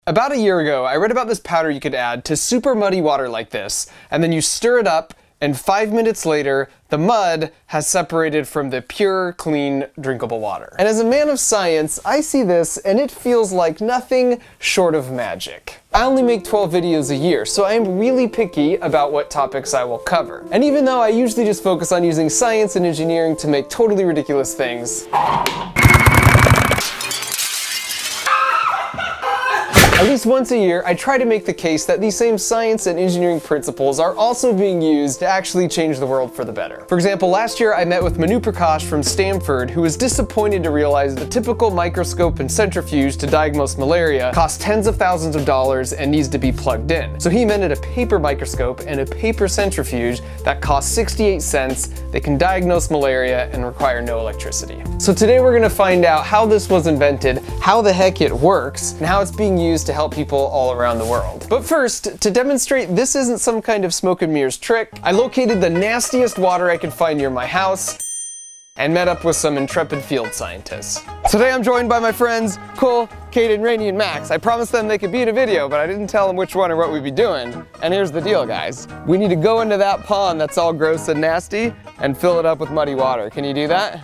About a year ago, I read about this powder you could add to super muddy water like this, and then you stir it up, and 5 minutes later, the mud has separated from the pure, clean, drinkable water. And as a man of science, I see this and it feels like nothing short of magic. I only make 12 videos a year, so I am really picky about what topics I will cover. And even though I usually just focus on using science and engineering to make totally ridiculous things, at least once a year, I try to make the case that these same science and engineering principles are also being used to actually change the world for the better. For example, last year I met with Manu Prakash from Stanford, who was disappointed to realize the typical microscope and centrifuge to diagnose malaria costs tens of thousands of dollars and needs to be plugged in. So he invented a paper microscope and a paper centrifuge that costs 68 cents, they can diagnose malaria and require no electricity. So today we're going to find out how this was invented, how the heck it works, and how it's being used to help people all around the world. But first, to demonstrate this isn't some kind of smoke and mirrors trick, I located the nastiest water I could find near my house and met up with some intrepid field scientists. Today I'm joined by my friends Cole, Caden, Rainey, and Max. I promised them they could be in a video, but I didn't tell them which one or what we'd be doing. And here's the deal, guys. We need to go into that pond that's all gross and nasty and fill it up with muddy water. Can you do that?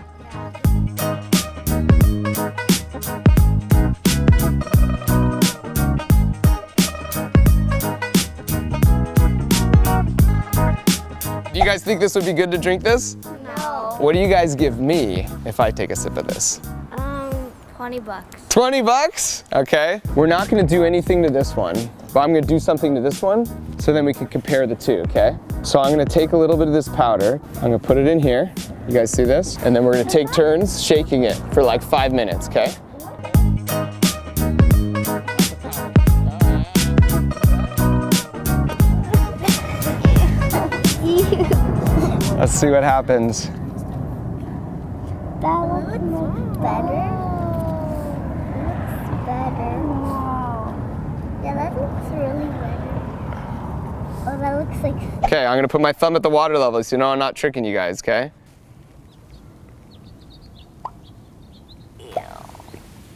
Do you guys think this would be good to drink this? No. What do you guys give me if I take a sip of this? 20 bucks. 20 bucks? Okay. We're not gonna do anything to this one, but I'm gonna do something to this one so then we can compare the two, okay? So I'm gonna take a little bit of this powder, I'm gonna put it in here. You guys see this? And then we're gonna take turns shaking it for like 5 minutes, okay? Let's see what happens. That looks better. Looks better. Yeah, that looks really better. Oh, that looks like... Okay, I'm gonna put my thumb at the water level so you know I'm not tricking you guys, okay?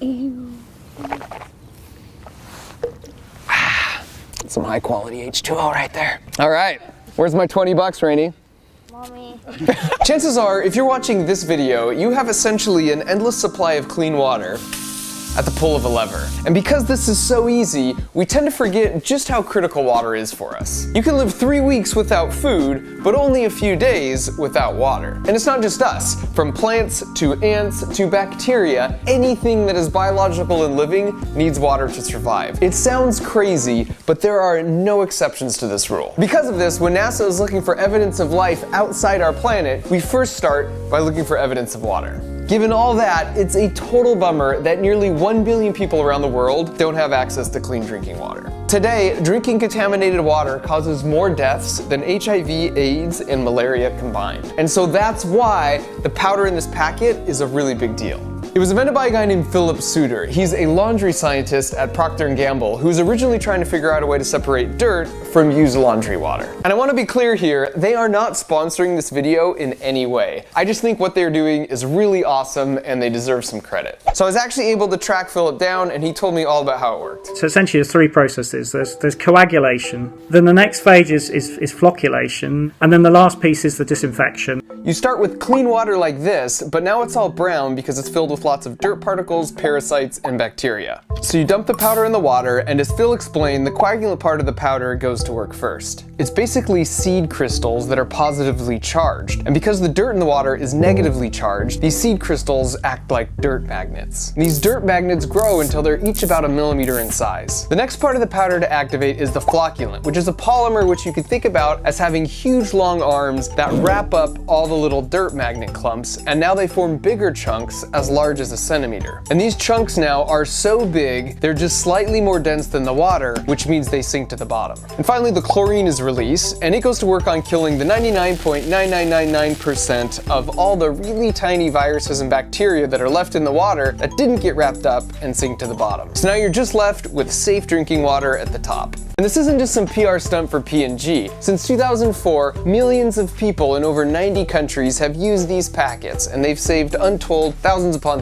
Ew. Some high quality H2O right there. All right, where's my 20 bucks, Rainey? Mommy. Chances are, if you're watching this video, you have essentially an endless supply of clean water at the pull of a lever. And because this is so easy, we tend to forget just how critical water is for us. You can live 3 weeks without food, but only a few days without water. And it's not just us. From plants to ants to bacteria, anything that is biological and living needs water to survive. It sounds crazy, but there are no exceptions to this rule. Because of this, when NASA is looking for evidence of life outside our planet, we first start by looking for evidence of water. Given all that, it's a total bummer that nearly 1 billion people around the world don't have access to clean drinking water. Today, drinking contaminated water causes more deaths than HIV, AIDS, and malaria combined. And so that's why the powder in this packet is a really big deal. It was invented by a guy named Philip Suter. He's a laundry scientist at Procter & Gamble who was originally trying to figure out a way to separate dirt from used laundry water. And I want to be clear here, they are not sponsoring this video in any way. I just think what they're doing is really awesome and they deserve some credit. So I was actually able to track Philip down and he told me all about how it worked. So essentially there's three processes. There's coagulation, then the next phase is flocculation, and then the last piece is the disinfection. You start with clean water like this, but now it's all brown because it's filled with lots of dirt particles, parasites, and bacteria. So you dump the powder in the water, and as Phil explained, the coagulant part of the powder goes to work first. It's basically seed crystals that are positively charged, and because the dirt in the water is negatively charged, these seed crystals act like dirt magnets. These dirt magnets grow until they're each about 1 millimeter in size. The next part of the powder to activate is the flocculant, which is a polymer which you could think about as having huge long arms that wrap up all the little dirt magnet clumps, and now they form bigger chunks as large as a centimeter. And these chunks now are so big, they're just slightly more dense than the water, which means they sink to the bottom. And finally, the chlorine is released, and it goes to work on killing the 99.9999% of all the really tiny viruses and bacteria that are left in the water that didn't get wrapped up and sink to the bottom. So now you're just left with safe drinking water at the top. And this isn't just some PR stunt for P&G. Since 2004, millions of people in over 90 countries have used these packets, and they've saved untold thousands upon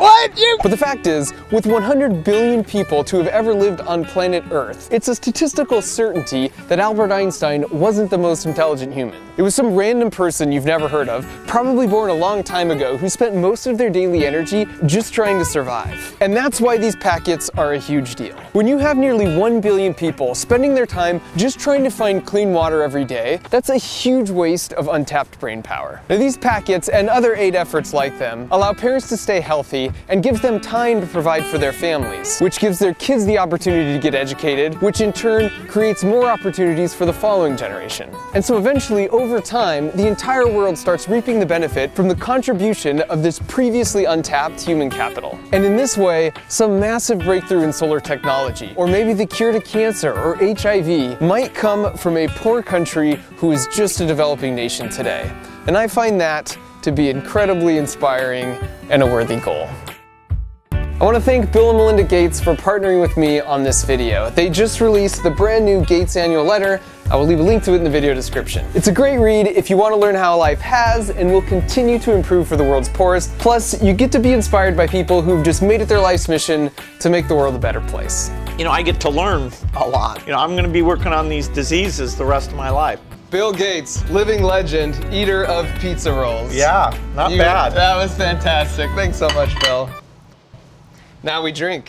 What? You? But the fact is, with 100 billion people to have ever lived on planet Earth, it's a statistical certainty that Albert Einstein wasn't the most intelligent human. It was some random person you've never heard of, probably born a long time ago, who spent most of their daily energy just trying to survive. And that's why these packets are a huge deal. When you have nearly 1 billion people spending their time just trying to find clean water every day, that's a huge waste of untapped brain power. Now, these packets and other aid efforts like them allow parents to stay healthy and gives them time to provide for their families, which gives their kids the opportunity to get educated, which in turn creates more opportunities for the following generation. And so eventually, over time, the entire world starts reaping the benefit from the contribution of this previously untapped human capital. And in this way, some massive breakthrough in solar technology, or maybe the cure to cancer or HIV, might come from a poor country who is just a developing nation today. And I find that to be incredibly inspiring and a worthy goal. I want to thank Bill and Melinda Gates for partnering with me on this video. They just released the brand new Gates annual letter. I will leave a link to it in the video description. It's a great read if you want to learn how life has and will continue to improve for the world's poorest. Plus, you get to be inspired by people who've just made it their life's mission to make the world a better place. You know, I get to learn a lot. You know, I'm going to be working on these diseases the rest of my life. Bill Gates, living legend, eater of pizza rolls. Yeah, not bad. That was fantastic. Thanks so much, Bill. Now we drink.